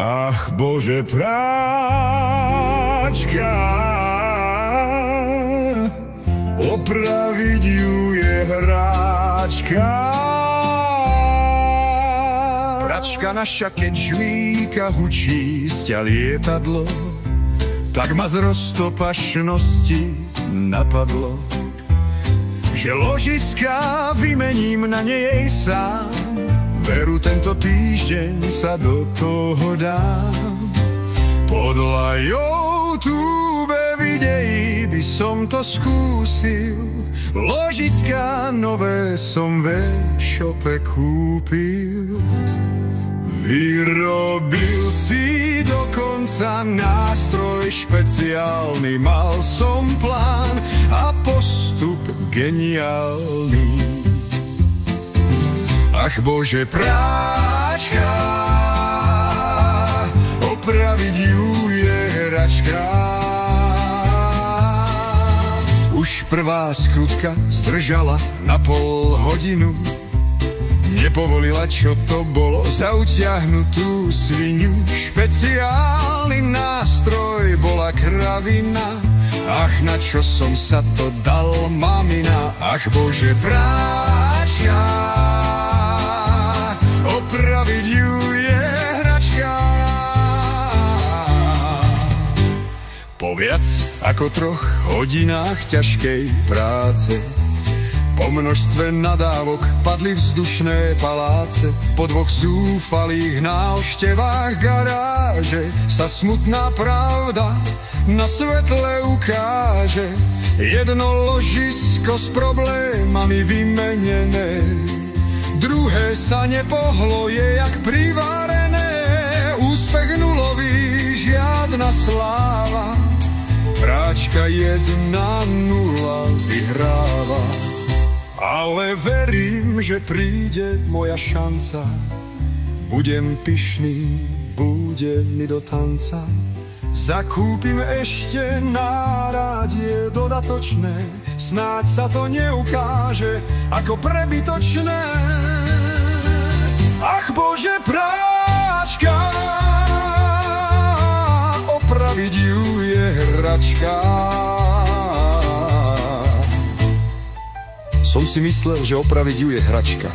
Ach Bože, práčka, opraviť ju je hráčka. Pračka naša, keď žvíka, hučí sťa lietadlo, tak ma z roztopašnosti napadlo, že ložiska vymením na nej sám. Veru, tento týždeň sa do toho dám. Podľa YouTube videí by som to skúsil, ložiska nové som v e-shope kúpil. Vyrobil si dokonca nástroj špeciálny, mal som plán a postup geniálny. Ach Bože, práčka, opraviť ju je hračka. Už prvá skrutka zdržala na pol hodinu, nepovolila, čo to bolo za utiahnutú svinu. Špeciálny nástroj bola kravina, ach, na čo som sa to dal, mamina. Ach Bože, práčka, opraviť ju je hračka. Po viac ako 3 hodinách ťažkej práce, po množstve nadávok padli vzdušné paláce, po 2 zúfalých návštevách garáže sa smutná pravda na svetle ukáže. Jedno ložisko s problémami vymenené, druhé sa nepohlo, je jak privarené. Úspech nulový, žiadna sláva, práčka 1-0 vyhráva. Ale verím, že príde moja šanca, budem pyšný, bude mi do tanca. Zakúpim ešte náradie dodatočné, snáď sa to neukáže ako prebytočné. Ach Bože, práčka, opraviť ju je hračka. Som si myslel, že opraviť ju je hračka,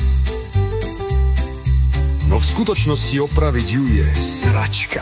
no v skutočnosti opraviť ju je sračka.